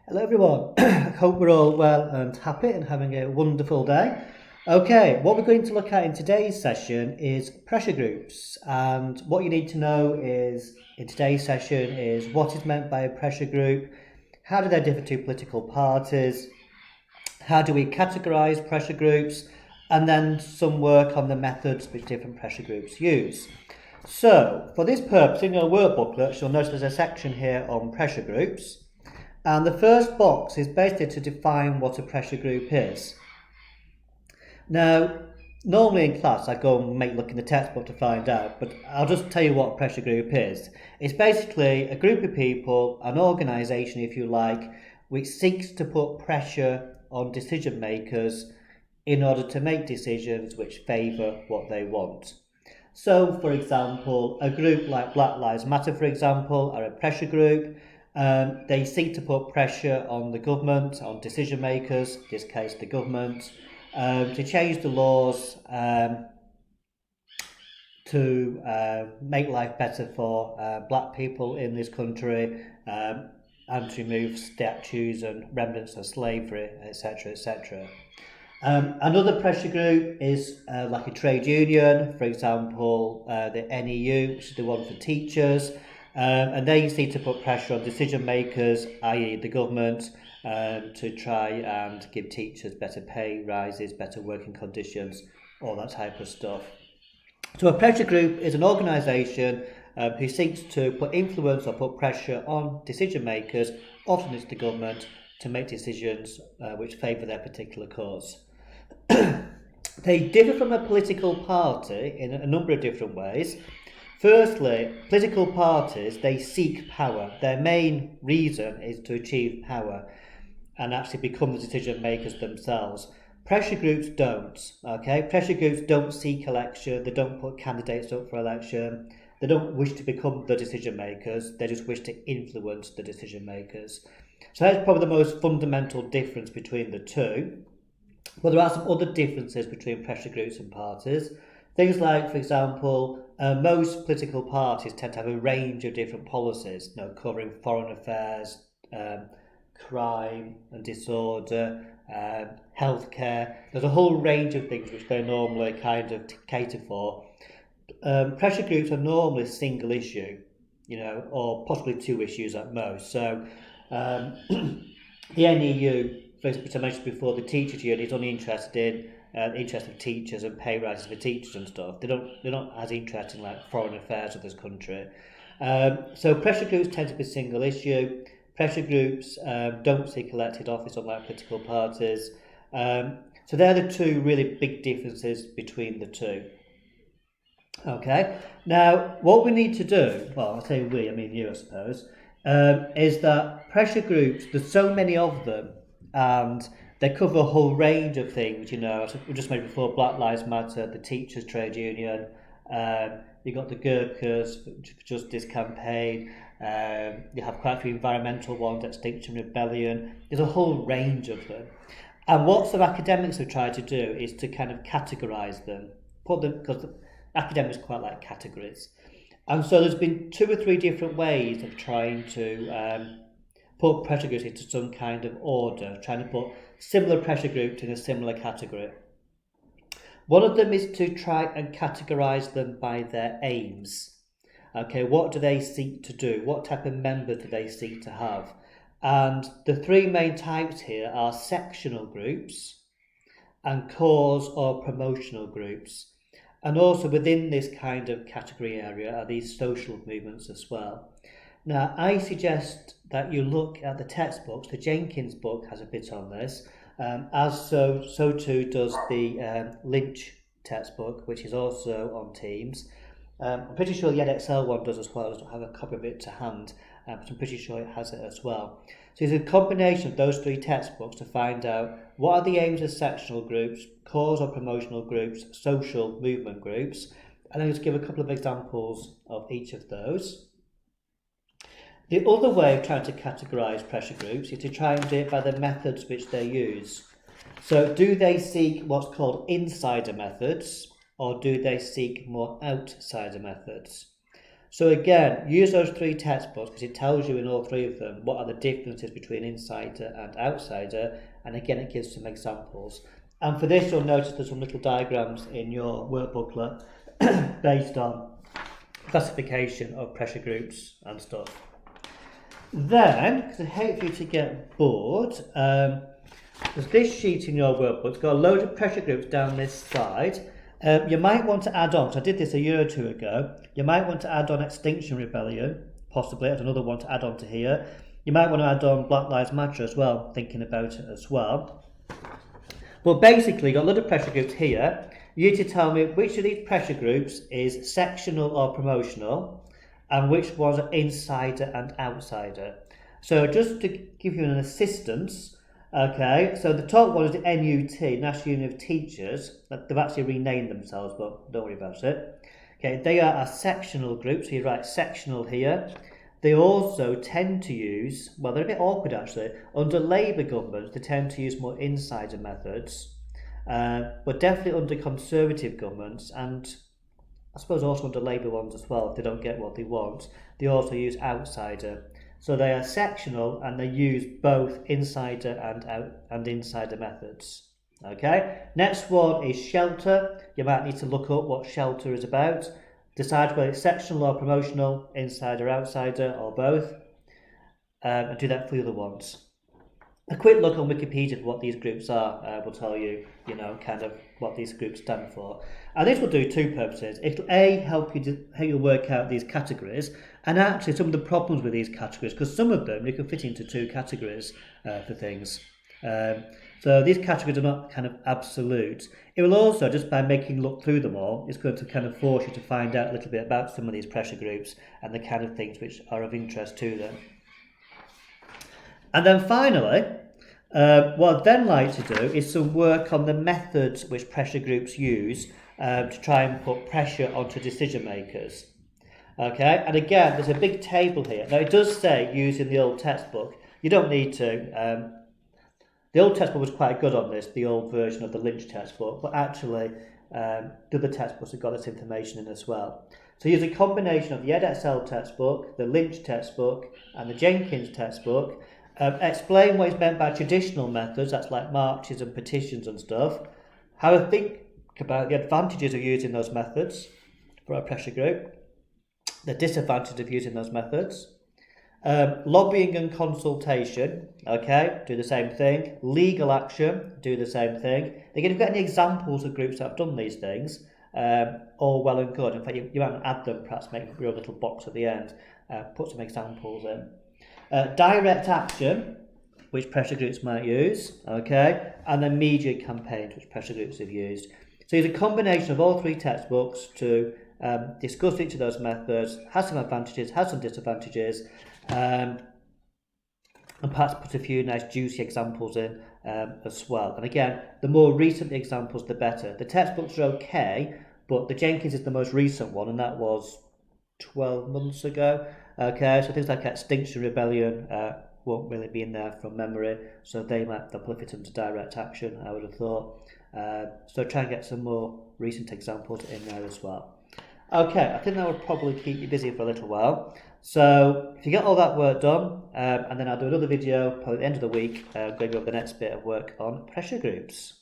Hello everyone, I hope we're all well and happy and having a wonderful day. Okay, what we're going to look at in today's session is pressure groups, and what you need to know is in today's session is what is meant by a pressure group, how do they differ to political parties, how do we categorise pressure groups, and then some work on the methods which different pressure groups use. So, for this purpose, in your work booklet, you'll notice there's a section here on pressure groups. And the first box is basically to define what a pressure group is. Now, normally in class I go and look in the textbook to find out, but I'll just tell you what a pressure group is. It's basically a group of people, an organisation if you like, which seeks to put pressure on decision makers in order to make decisions which favour what they want. So, for example, a group like Black Lives Matter, for example, are a pressure group. They seek to put pressure on the government, on decision makers, in this case the government, to change the laws to make life better for black people in this country and to remove statues and remnants of slavery, etc., etc. Another pressure group is like a trade union, for example, the NEU, which is the one for teachers. And they seek to put pressure on decision makers, i.e. the government, to try and give teachers better pay rises, better working conditions, all that type of stuff. So a pressure group is an organisation who seeks to put influence or put pressure on decision makers, often it's the government, to make decisions which favour their particular cause. They differ from a political party in a number of different ways. Firstly, political parties, they seek power. Their main reason is to achieve power and actually become the decision makers themselves. Pressure groups don't, okay? Pressure groups don't seek election, they don't put candidates up for election, they don't wish to become the decision makers, they just wish to influence the decision makers. So that's probably the most fundamental difference between the two. But there are some other differences between pressure groups and parties. Things like, for example, most political parties tend to have a range of different policies, covering foreign affairs, crime and disorder, healthcare. There's a whole range of things which they normally kind of cater for. Pressure groups are normally a single issue, or possibly two issues at most. So the NEU, for instance, which I mentioned before, the teachers union is only interested in the interest of teachers and pay rises for teachers and stuff. They're not as interested in like foreign affairs of this country. So pressure groups tend to be single issue. Pressure groups don't seek elected office unlike political parties. So they're the two really big differences between the two. Okay, now what we need to do, well, I say we, I mean you, I suppose, is that pressure groups, there's so many of them, and they cover a whole range of things, as we just mentioned before, Black Lives Matter, the Teachers Trade Union, you've got the Gurkhas Justice Campaign, you have quite a few environmental ones, Extinction Rebellion, there's a whole range of them. And what some academics have tried to do is to kind of categorise them, put them, because academics quite like categories. And so there's been two or three different ways of trying to put pressure groups into some kind of order, trying to put similar pressure groups in a similar category. One of them is to try and categorise them by their aims. Okay, what do they seek to do? What type of member do they seek to have? And the three main types here are sectional groups and cause or promotional groups. And also within this kind of category area are these social movements as well. Now, I suggest that you look at the textbooks. The Jenkins book has a bit on this, as so too does the Lynch textbook, which is also on Teams. I'm pretty sure the EdXL one does as well. I just don't have a copy of it to hand, but I'm pretty sure it has it as well. So it's a combination of those three textbooks to find out what are the aims of sectional groups, cause or promotional groups, social movement groups, and then just give a couple of examples of each of those. The other way of trying to categorise pressure groups is to try and do it by the methods which they use. So do they seek what's called insider methods, or do they seek more outsider methods? So again, use those 3 textbooks because it tells you in all 3 of them what are the differences between insider and outsider, and again it gives some examples. And for this you'll notice there's some little diagrams in your work booklet based on classification of pressure groups and stuff. Then, because I hate for you to get bored, there's this sheet in your workbook. It's got a load of pressure groups down this side. You might want to add on, because I did this a year or 2 ago, you might want to add on Extinction Rebellion, possibly as another one to add on to here. You might want to add on Black Lives Matter as well, thinking about it as well. But basically, you've got a lot of pressure groups here. You need to tell me which of these pressure groups is sectional or promotional, and which ones are insider and outsider. So just to give you an assistance, okay, so the top one is the NUT, National Union of Teachers. They've actually renamed themselves, but don't worry about it. Okay, they are a sectional group, so you write sectional here. They also tend to use, well, they're a bit awkward actually, under Labour governments they tend to use more insider methods, but definitely under Conservative governments, and I suppose also under Labour ones as well, if they don't get what they want, they also use outsider. So they are sectional and they use both insider and insider methods. Okay, next one is shelter. You might need to look up what shelter is about. Decide whether it's sectional or promotional, insider, outsider, or both, and do that for the other ones. A quick look on Wikipedia for what these groups are will tell you, kind of what these groups stand for. And this will do 2 purposes. It'll help you work out these categories, and actually some of the problems with these categories, because some of them you can fit into 2 categories for things. So these categories are not kind of absolute. It will also, just by making look through them all, it's going to kind of force you to find out a little bit about some of these pressure groups and the kind of things which are of interest to them. And then finally, what I'd then like to do is some work on the methods which pressure groups use to try and put pressure onto decision makers. Okay, and again, there's a big table here. Now it does say using the old textbook. You don't need to. The old textbook was quite good on this, the old version of the Lynch textbook, but actually the other textbooks have got this information in as well. So use a combination of the EdXL textbook, the Lynch textbook, and the Jenkins textbook. Explain what is meant by traditional methods, that's like marches and petitions and stuff. Have a think about the advantages of using those methods for a pressure group, the disadvantages of using those methods. Lobbying and consultation, okay, do the same thing. Legal action, do the same thing. Again, if you've got any examples of groups that have done these things, all well and good. In fact, you might add them, perhaps make your little box at the end, put some examples in. Direct action, which pressure groups might use, okay, and then media campaigns, which pressure groups have used. So use a combination of all 3 textbooks to discuss each of those methods, has some advantages, has some disadvantages, and perhaps put a few nice juicy examples in as well. And again, the more recent the examples, the better. The textbooks are okay, but the Jenkins is the most recent one, and that was 12 months ago. Okay, so things like Extinction Rebellion won't really be in there from memory, so they'll probably fit into direct action, I would have thought. So try and get some more recent examples in there as well. Okay, I think that would probably keep you busy for a little while. So if you get all that work done, and then I'll do another video probably at the end of the week, going over the next bit of work on pressure groups.